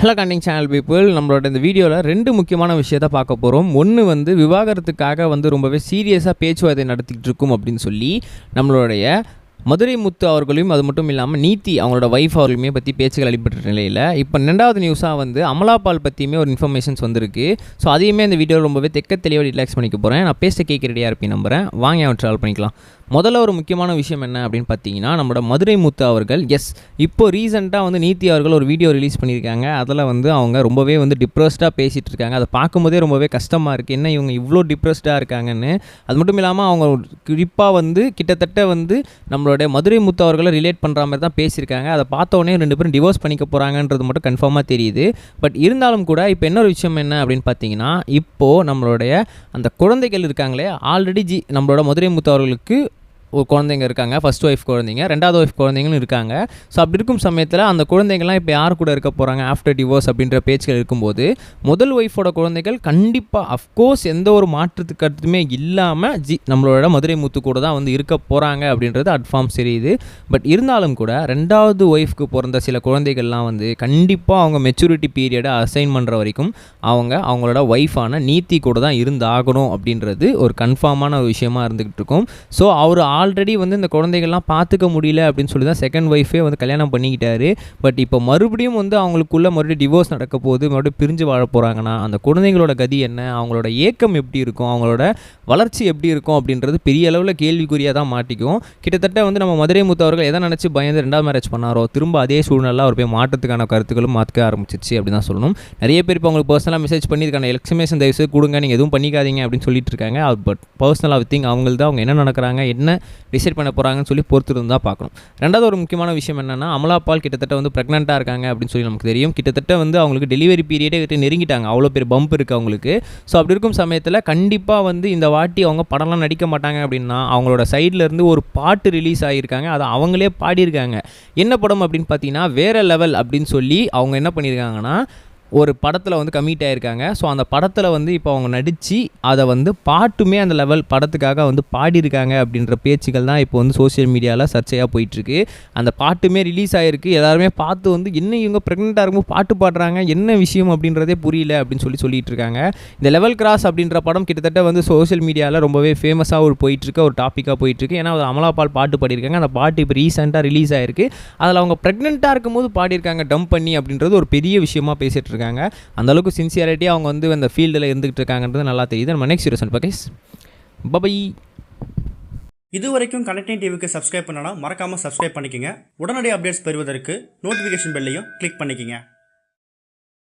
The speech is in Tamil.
ஹலோ கண்டிங் சேனல் பீப்புள், நம்மளோட இந்த வீடியோவில் 2 முக்கியமான விஷயத்தை பார்க்க போகிறோம். ஒன்று வந்து விவாகரத்துக்காக ரொம்ப சீரியஸாக பேச்சுவார்த்தை நடத்திக்கிட்டு இருக்கும் அப்படின்னு சொல்லி நம்மளுடைய மதுரை முத்து அவர்களையும், அது மட்டும் இல்லாமல் நீத்தி அவங்களோட ஒய்ஃப் அவர்களுமே பற்றி பேச்சுகள் அடிபட்ட நிலையில் இப்போ 2வது நியூஸாக வந்து அமலாபால் பற்றியுமே ஒரு இன்ஃபர்மேஷன்ஸ் வந்திருக்கு. ஸோ அதையுமே இந்த வீடியோவில் ரொம்பவே தெளிவாக ரிலாக்ஸ் பண்ணிக்க போகிறேன். நான் பேச கேட்க ரெடியாக இருப்பேன் நம்புகிறேன். வாங்க அவன் ட்ராவல் பண்ணிக்கலாம். முதல்ல ஒரு முக்கியமான விஷயம் என்ன அப்படின்னு பார்த்தீங்கன்னா, நம்மளோட மதுரை முத்து அவர்கள் இப்போ ரீசெண்டாக வந்து நீத்தி அவர்கள் ஒரு வீடியோ ரிலீஸ் பண்ணியிருக்காங்க. அதில் வந்து அவங்க ரொம்பவே டிப்ரெஸ்டாக பேசிகிட்டு இருக்காங்க. அதை பார்க்கும்போதே ரொம்பவே கஷ்டமாக இருக்குது. என்ன இவங்க இவ்வளோ டிப்ரெஸ்டாக இருக்காங்கன்னு. அது மட்டும் இல்லாமல் அவங்க குறிப்பாக கிட்டத்தட்ட நம்மளோட மதுரை முத்து அவர்களை ரிலேட் பண்ணுற மாதிரி தான் பேசியிருக்காங்க. அதை பார்த்த உடனே 2 பேரும் டிவோர்ஸ் பண்ணிக்க போகிறாங்கன்றது மட்டும் கன்ஃபார்மாக தெரியுது. பட் இருந்தாலும் கூட இப்போ இன்னொரு விஷயம் என்ன அப்படின்னு பார்த்தீங்கன்னா, இப்போது நம்மளுடைய அந்த குழந்தைகள் இருக்காங்களே, ஆல்ரெடி நம்மளோட மதுரை முத்து அவர்களுக்கு ஒரு குழந்தைங்க இருக்காங்க. ஃபர்ஸ்ட் ஒய்ஃப் குழந்தைங்க, 2வது ஒய்ஃப் குழந்தைங்களும் இருக்காங்க. ஸோ அப்படி இருக்கும் சமயத்தில் அந்த குழந்தைங்கள்லாம் இப்போ யார் கூட இருக்க போகிறாங்க ஆஃப்டர் டிவோர்ஸ் அப்படின்ற பேச்சுகள் இருக்கும்போது, முதல் ஒய்ஃபோட குழந்தைகள் கண்டிப்பாக அஃப்கோர்ஸ் எந்த ஒரு மாற்றத்துக்கு கருத்துமே இல்லாமல் நம்மளோட மதுரை முத்து கூட தான் இருக்க போகிறாங்க அப்படின்றது அட்ஃபார்ம் தெரியுது. பட் இருந்தாலும் கூட 2வது ஒய்ஃப்க்கு பிறந்த சில குழந்தைகள்லாம் கண்டிப்பாக அவங்க மெச்சூரிட்டி பீரியடை அசைன் பண்ணுற வரைக்கும் அவங்களோட ஒய்ஃபான நீத்தி கூட தான் இருந்தாகணும் அப்படின்றது ஒரு கன்ஃபார்மான ஒரு விஷயமா இருந்துகிட்டு இருக்கும். ஸோ அவர் ஆல்ரெடி இந்த குழந்தைகள்லாம் பார்த்துக்க முடியல அப்படின்னு சொல்லி தான் செகண்ட் ஒய்ஃபே கல்யாணம் பண்ணிக்கிட்டாரு. பட் இப்போ மறுபடியும் அவங்களுக்குள்ள மறுபடியும் டிவோர்ஸ் நடக்க போது, மறுபடியும் பிரிஞ்சு வாழ போகிறாங்கன்னா அந்த குழந்தைங்களோட கதி என்ன, அவங்களோட ஏக்கம் எப்படி இருக்கும், அவங்களோட வளர்ச்சி எப்படி இருக்கும் அப்படின்றது பெரிய அளவில் கேள்விக்குறியாக தான் மாட்டிக்கும். கிட்டத்தட்ட நம்ம மதுரை முத்து அவர்கள் எதை நினச்சி பயந்து 2வது மேரேஜ் பண்ணாரோ, திரும்ப அதே சூழ்நிலை அவர் போய் மாற்றத்துக்கான கருத்துக்களும் மாற்ற ஆரம்பிச்சிச்சு அப்படின்னு தான் சொல்லணும். நிறைய பேர் இப்போ அவங்களுக்கு பர்சனலாக மெசேஜ் பண்ணி இதுக்கான எக்ஸ்பிளனேஷன் தயவுசெய்து கொடுங்க, நீங்கள் எதுவும் பண்ணிக்காதீங்க அப்படின்னு சொல்லிட்டு இருக்காங்க. பட் பர்சனலாக திங் அவங்களுக்கு அவங்க என்ன நடக்கிறாங்க, என்ன டிசைட் பண்ண போகிறாங்கன்னு சொல்லி பொறுத்திருந்து தான் பார்க்கணும். 2வது ஒரு முக்கியமான விஷயம் என்னென்னா, அமலாபால் கிட்டத்தட்ட ப்ரெக்னெண்ட்டாக இருக்காங்க அப்படின்னு சொல்லி நமக்கு தெரியும். கிட்டத்தட்ட அவங்களுக்கு டெலிவரி பீரியடே நெருங்கிட்டாங்க. அவ்வளோ பேர் பம்ப் இருக்குது அவங்களுக்கு. ஸோ அப்படி இருக்கும் சமயத்தில் கண்டிப்பாக இந்த வாட்டி அவங்க படம்லாம் நடிக்க மாட்டாங்க அப்படின்னா, அவங்களோட சைட்லேருந்து ஒரு பாட்டு ரிலீஸ் ஆகியிருக்காங்க. அதை அவங்களே பாடியிருக்காங்க. என்ன படம் அப்படின்னு பார்த்தீங்கன்னா, வேறு லெவல் அப்படின்னு சொல்லி அவங்க என்ன பண்ணியிருக்காங்கன்னா, ஒரு படத்தில் கமிட் ஆகியிருக்காங்க. ஸோ அந்த படத்தில் இப்போ அவங்க நடித்து அதை பாட்டுமே அந்த லெவல் படத்துக்காக பாடியிருக்காங்க அப்படின்ற பேச்சுகள் தான் இப்போ சோஷியல் மீடியாவில் சர்ச்சையாக போயிட்டுருக்கு. அந்த பாட்டுமே ரிலீஸ் ஆகிருக்கு. எல்லாருமே பார்த்து என்ன இவங்க ப்ரெக்னெண்ட்டாக இருக்கும்போது பாட்டு பாடுறாங்க, என்ன விஷயம் அப்படின்றதே புரியல அப்படின்னு சொல்லிட்டு இருக்காங்க. இந்த லெவல் கிராஸ் அப்படின்ற படம் கிட்டத்தட்ட சோஷியல் மீடியாவில் ரொம்பவே ஃபேமஸாக போயிட்டுருக்கு, ஒரு டாப்பிக்காக போயிட்டுருக்கு. ஏன்னா அமலாபால் பாட்டு பாடியிருக்காங்க. அந்த பாட்டு இப்போ ரீசெண்டாக ரிலீஸ் ஆகிருக்கு. அதில் அவங்க ப்ரெக்னெண்ட்டாக இருக்கும்போது பாடியிருக்காங்க டம்ப் பண்ணி அப்படின்றது ஒரு பெரிய விஷயமாக பேசிகிட்டு இருக்காங்க. அந்த அளவுக்கு சின்சியாரிட்டி அவங்க அந்த ஃபீல்டில் இருந்துகிட்டு இருக்காங்கன்றது நல்லா தெரியுது. நம்ம நெக்ஸ்ட் வீடியோஸ் பார்க்கஸ். பை. இது வரைக்கும் கனெக்டிங் டிவிக்கு சப்ஸ்கிரைப் பண்ணனா மறக்காம சப்ஸ்கிரைப் பண்ணிக்கங்க. உடனடி அப்டேட்ஸ் பெறுவதற்கு நோட்டிஃபிகேஷன் பெல்லையும் கிளிக் பண்ணிக்கங்க.